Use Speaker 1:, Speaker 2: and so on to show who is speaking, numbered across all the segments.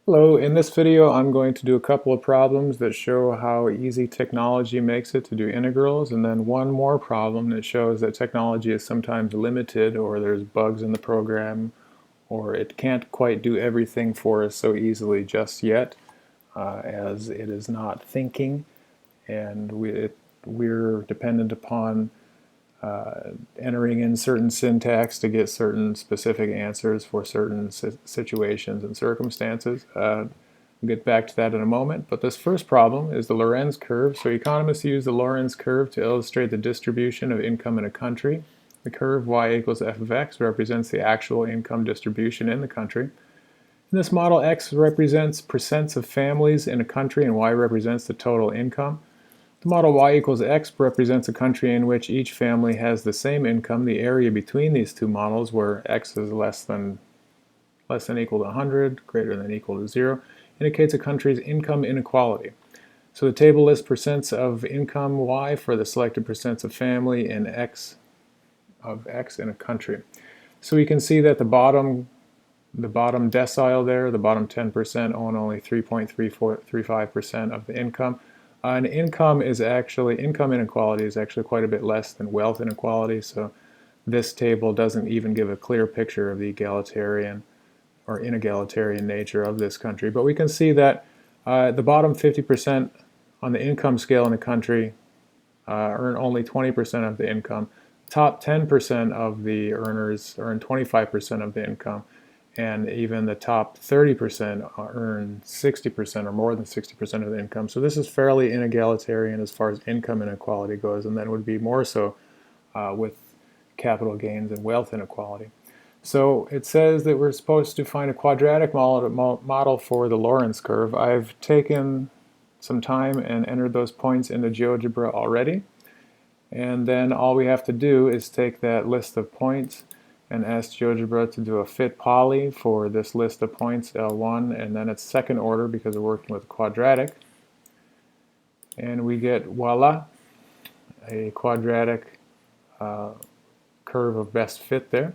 Speaker 1: Hello, in this video I'm going to do a couple of problems that show how easy technology makes it to do integrals, and then one more problem that shows that technology is sometimes limited, or there's bugs in the program, or it can't quite do everything for us so easily just yet, as it is not thinking, and we're dependent upon entering in certain syntax to get certain specific answers for certain situations and circumstances. We'll get back to that in a moment, but this first problem is the Lorenz curve. So economists use the Lorenz curve to illustrate the distribution of income in a country. The curve y equals f of x represents the actual income distribution in the country. In this model, x represents percents of families in a country and y represents the total income. The model y equals x represents a country in which each family has the same income. The area between these two models, where x is less than equal to 100, greater than equal to 0, indicates a country's income inequality. So the table lists percents of income y for the selected percents of family in x of x in a country. So we can see that the bottom decile there, the bottom 10%, own only 3.35% of the income. And income inequality is actually quite a bit less than wealth inequality, so this table doesn't even give a clear picture of the egalitarian or inegalitarian nature of this country. But we can see that the bottom 50% on the income scale in the country earn only 20% of the income. Top 10% of the earners earn 25% of the income, and even the top 30% earn 60% or more than 60% of the income. So this is fairly inegalitarian as far as income inequality goes, and then would be more so with capital gains and wealth inequality. So it says that we're supposed to find a quadratic model for the Lorenz curve. I've taken some time and entered those points into Geogebra already, and then all we have to do is take that list of points and ask Geogebra to do a fit poly for this list of points, L1, and then it's second order because we're working with quadratic. And we get, voila, a quadratic curve of best fit there.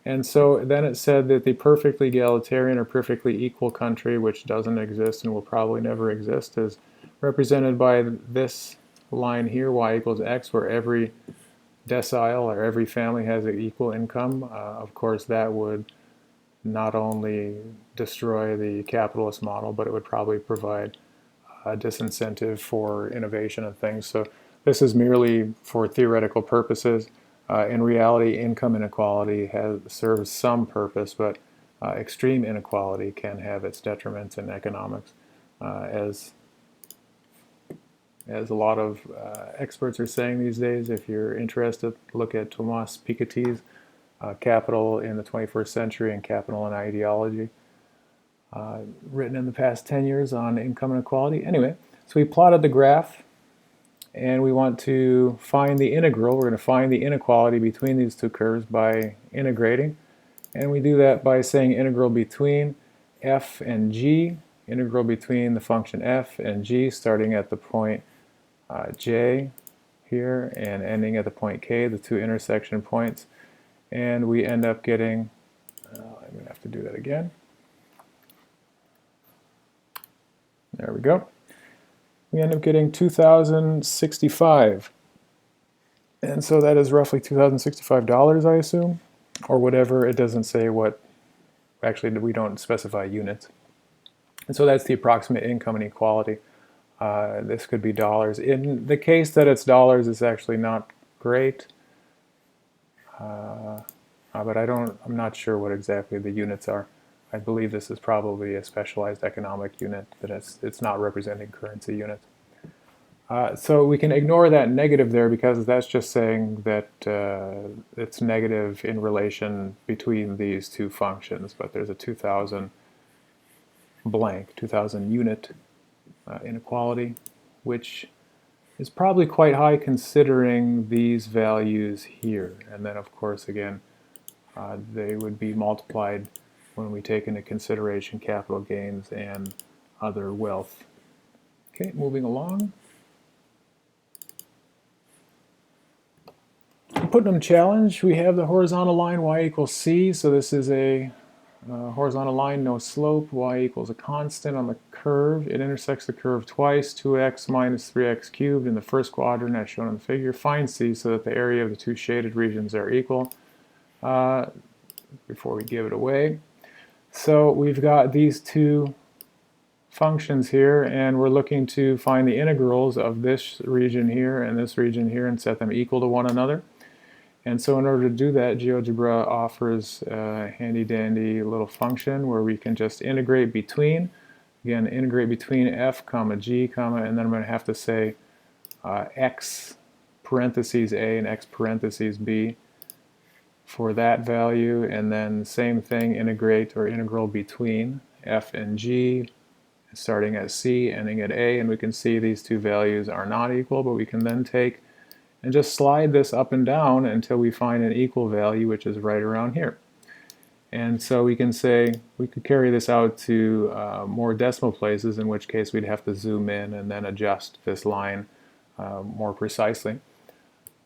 Speaker 1: And so then it said that the perfectly egalitarian or perfectly equal country, which doesn't exist and will probably never exist, is represented by this line here, y equals x, where every decile or every family has an equal income. Of course, that would not only destroy the capitalist model, but it would probably provide a disincentive for innovation and things. So this is merely for theoretical purposes. In reality, income inequality serves some purpose, but extreme inequality can have its detriments in economics, as a lot of experts are saying these days. If you're interested, look at Thomas Piketty's Capital in the 21st Century and Capital and Ideology, written in the past 10 years on income inequality. Anyway, so we plotted the graph, and we want to find the integral. We're going to find the inequality between these two curves by integrating, and we do that by saying integral between f and g, integral between the function f and g, starting at the point j here and ending at the point k, the two intersection points, and we end up getting, I'm going to have to do that again. There we go. We end up getting 2,065, and so that is roughly $2,065, I assume, or whatever. It doesn't say what, actually we don't specify units, and so that's the approximate income inequality. This could be dollars. In the case that it's dollars, it's actually not great, but I'm not sure what exactly the units are. I believe this is probably a specialized economic unit, but it's not representing currency units. So we can ignore that negative there because that's just saying that it's negative in relation between these two functions, but there's a 2,000 blank, 2,000 unit inequality, which is probably quite high considering these values here. And then of course again, they would be multiplied when we take into consideration capital gains and other wealth. Okay, moving along. Putnam challenge, we have the horizontal line y equals c, so this is a Horizontal line, no slope, y equals a constant on the curve. It intersects the curve twice, 2x minus 3x cubed in the first quadrant as shown in the figure. Find C so that the area of the two shaded regions are equal. Before we give it away. So we've got these two functions here, and we're looking to find the integrals of this region here and this region here and set them equal to one another. And so in order to do that, Geogebra offers a handy-dandy little function where we can just integrate between, again, integrate between f comma g comma, and then I'm going to have to say x parentheses a and x parentheses b for that value, and then same thing, integrate or integral between f and g, starting at c, ending at a, and we can see these two values are not equal, but we can then take and just slide this up and down until we find an equal value, which is right around here. And so we can say, we could carry this out to more decimal places, in which case we'd have to zoom in and then adjust this line more precisely.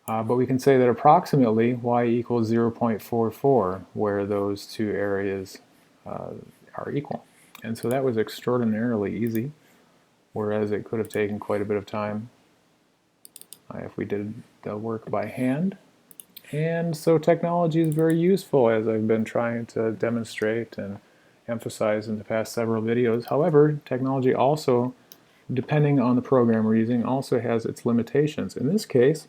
Speaker 1: But we can say that approximately y equals 0.44, where those two areas are equal. And so that was extraordinarily easy, whereas it could have taken quite a bit of time if we did the work by hand. And so technology is very useful, as I've been trying to demonstrate and emphasize in the past several videos. However, technology also, depending on the program we're using, also has its limitations. In this case,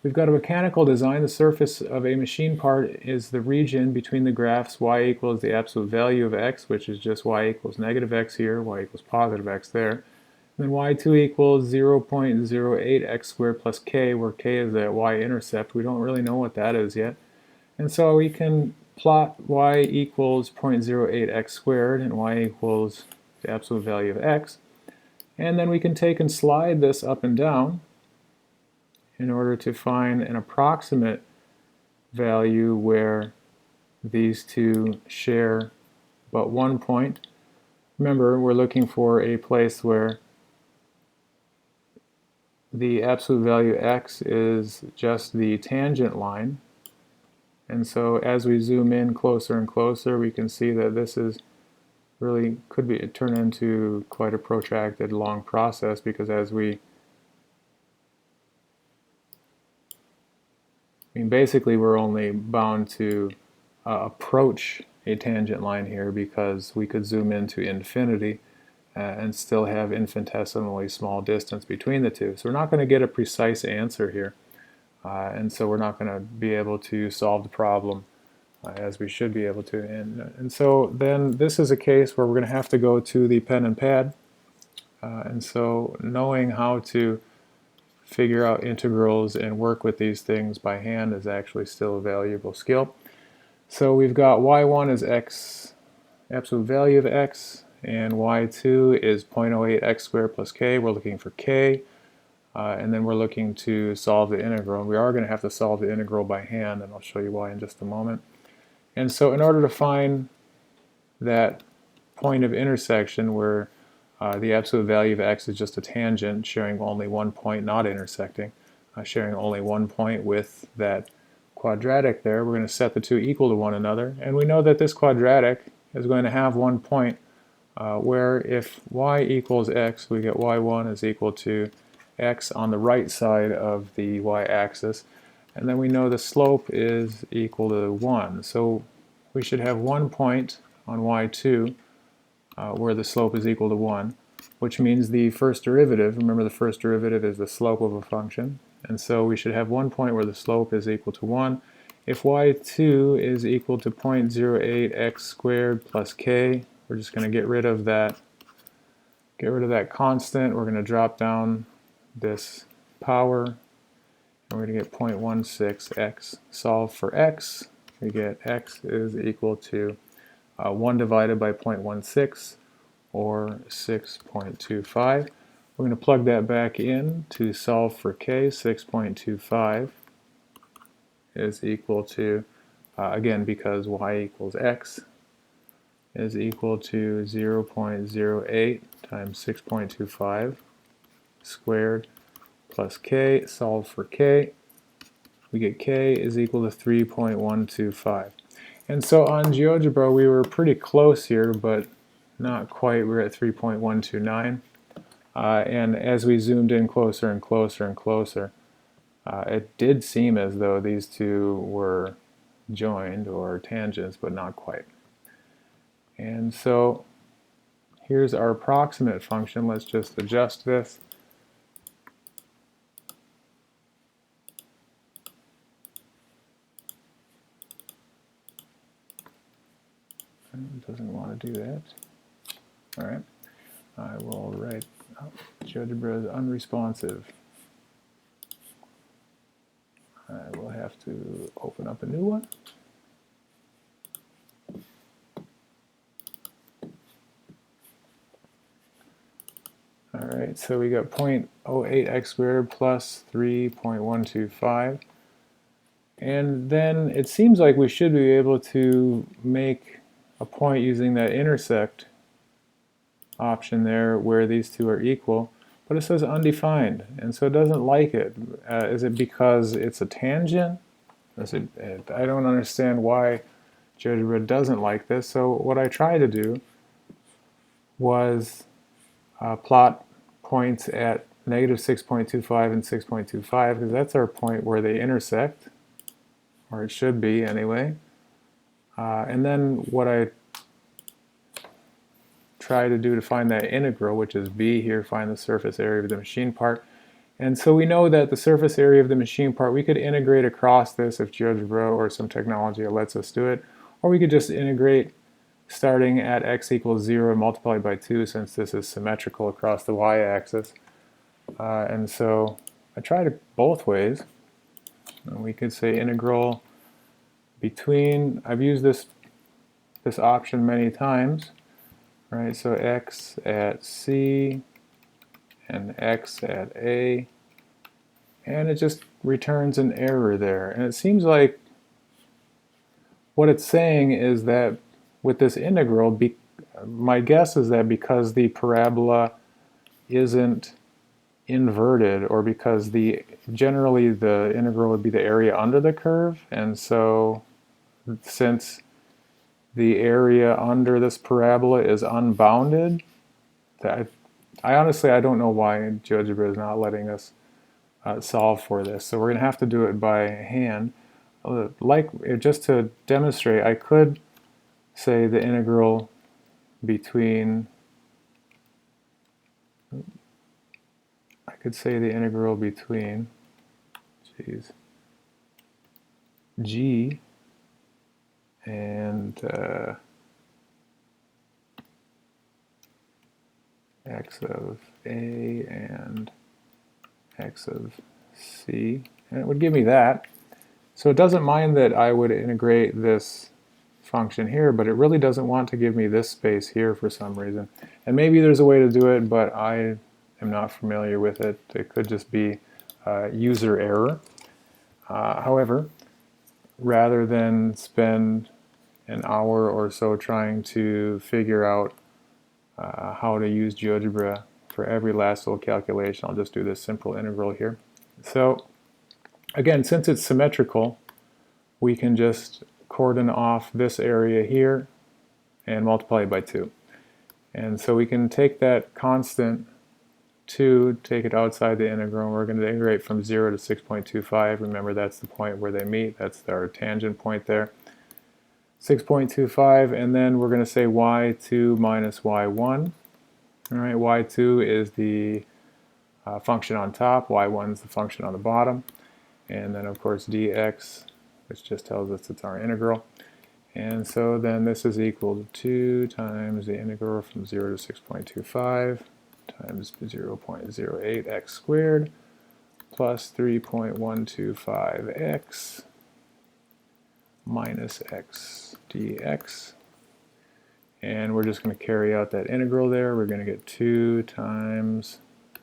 Speaker 1: we've got a mechanical design. The surface of a machine part is the region between the graphs y equals the absolute value of x, which is just y equals negative x here, y equals positive x there. And then y2 equals 0.08 x squared plus k, where k is that y-intercept. We don't really know what that is yet. And so we can plot y equals 0.08 x squared and y equals the absolute value of x. And then we can take and slide this up and down in order to find an approximate value where these two share but one point. Remember, we're looking for a place where the absolute value x is just the tangent line. And so as we zoom in closer and closer, we can see that this is really could be turn into quite a protracted long process, because as we basically we're only bound to approach a tangent line here, because we could zoom into infinity and still have infinitesimally small distance between the two. So we're not going to get a precise answer here, and so we're not going to be able to solve the problem as we should be able to. And so then this is a case where we're going to have to go to the pen and pad, and so knowing how to figure out integrals and work with these things by hand is actually still a valuable skill. So we've got y1 is x, absolute value of x, and y2 is 0.08 x squared plus k. We're looking for k, and then we're looking to solve the integral. We are going to have to solve the integral by hand, and I'll show you why in just a moment. And so in order to find that point of intersection where the absolute value of x is just a tangent sharing only one point, not intersecting, sharing only one point with that quadratic there, we're going to set the two equal to one another. And we know that this quadratic is going to have one point where if y equals x, we get y1 is equal to x on the right side of the y-axis. And then we know the slope is equal to 1. So we should have one point on y2 where the slope is equal to 1, which means the first derivative, remember the first derivative is the slope of a function, and so we should have one point where the slope is equal to 1. If y2 is equal to 0.08 x squared plus k, we're just going to get rid of that constant. We're going to drop down this power, and we're going to get 0.16 x. Solve for x, we get x is equal to 1 divided by 0.16, or 6.25. We're going to plug that back in to solve for k. 6.25 is equal to, again, because y equals x, is equal to 0.08 times 6.25 squared plus k. Solve for k. We get k is equal to 3.125. And so on Geogebra we were pretty close here, but not quite. We're at 3.129. And as we zoomed in closer and closer and closer, it did seem as though these two were joined or tangents, but not quite. And so here's our approximate function. Let's just adjust this. It doesn't want to do that. All right. I will write, Geogebra is unresponsive. I will have to open up a new one. All right, so we got 0.08x squared plus 3.125. And then it seems like we should be able to make a point using that intersect option there where these two are equal, but it says undefined, and so it doesn't like it. Is it because it's a tangent? I don't understand why Geogebra doesn't like this. So what I tried to do was plot points at negative 6.25 and 6.25, because that's our point where they intersect, or it should be anyway. And then what I try to do to find that integral, which is b here, find the surface area of the machine part. And so we know that the surface area of the machine part, we could integrate across this if Geogebra or some technology lets us do it, or we could just integrate starting at x equals 0 and multiply by 2, since this is symmetrical across the y-axis. And so I tried it both ways. And we could say integral between, I've used this option many times, right? So x at c and x at a, and it just returns an error there. And it seems like what it's saying is that with this integral, my guess is that because the parabola isn't inverted, or because generally the integral would be the area under the curve, and so since the area under this parabola is unbounded, I honestly don't know why Geogebra is not letting us solve for this. So we're going to have to do it by hand. Just to demonstrate, I could say the integral between g and x of a and x of c, and it would give me that. So it doesn't mind that I would integrate this function here, but it really doesn't want to give me this space here for some reason. And maybe there's a way to do it, but I am not familiar with it. It could just be user error. However, rather than spend an hour or so trying to figure out how to use Geogebra for every last little calculation, I'll just do this simple integral here. So again, since it's symmetrical, we can just cordon off this area here and multiply it by 2. And so we can take that constant 2, take it outside the integral, and we're going to integrate from 0 to 6.25. Remember, that's the point where they meet. That's our tangent point there. 6.25, and then we're going to say y2 minus y1. All right, y2 is the function on top, y1 is the function on the bottom, and then of course dx, which just tells us it's our integral. And so then this is equal to 2 times the integral from 0 to 6.25 times 0.08x squared plus 3.125x minus x dx. And we're just going to carry out that integral there. We're going to get 2 times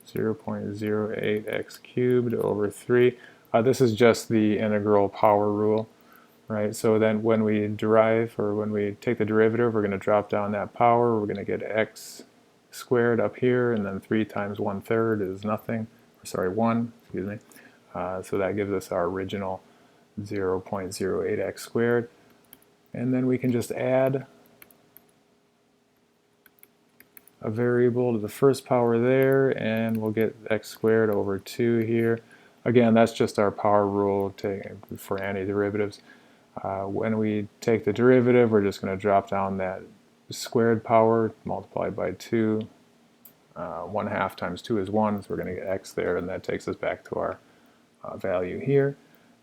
Speaker 1: 0.08x cubed over 3. This is just the integral power rule, right? So then when we derive, or when we take the derivative, we're going to drop down that power. We're going to get x squared up here, and then 3 times 1/3 is nothing. Sorry, 1, excuse me. So that gives us our original 0.08x squared. and then we can just add a variable to the first power there, and we'll get x squared over 2 here. Again, that's just our power rule for antiderivatives. When we take the derivative, we're just going to drop down that squared power multiplied by 2. 1/2 times 2 is 1, so we're going to get x there, and that takes us back to our value here.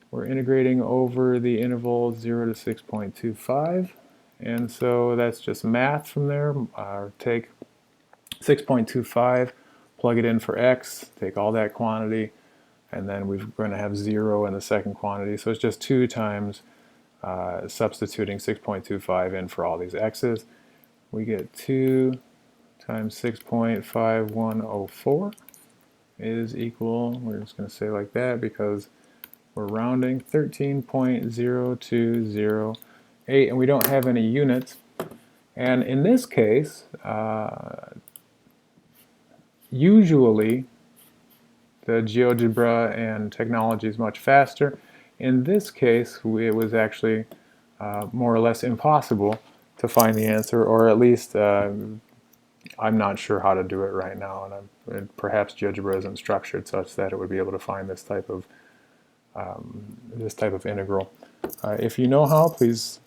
Speaker 1: We're integrating over the interval 0 to 6.25, and so that's just math from there. Take 6.25, plug it in for x, take all that quantity, and then we're going to have 0 in the second quantity, so it's just 2 times substituting 6.25 in for all these x's. We get 2 times 6.5104 is equal, we're just going to say like that because we're rounding, 13.0208, and we don't have any units. And in this case, usually the GeoGebra and technology is much faster. In this case, it was actually more or less impossible to find the answer, or at least I'm not sure how to do it right now, and perhaps GeoGebra isn't structured such that it would be able to find this type of integral. If you know how, please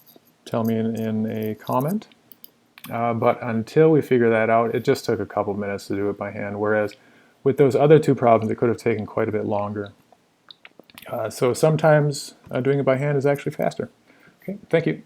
Speaker 1: tell me in a comment. But until we figure that out, it just took a couple minutes to do it by hand, whereas with those other two problems, it could have taken quite a bit longer. So sometimes doing it by hand is actually faster. Okay, thank you.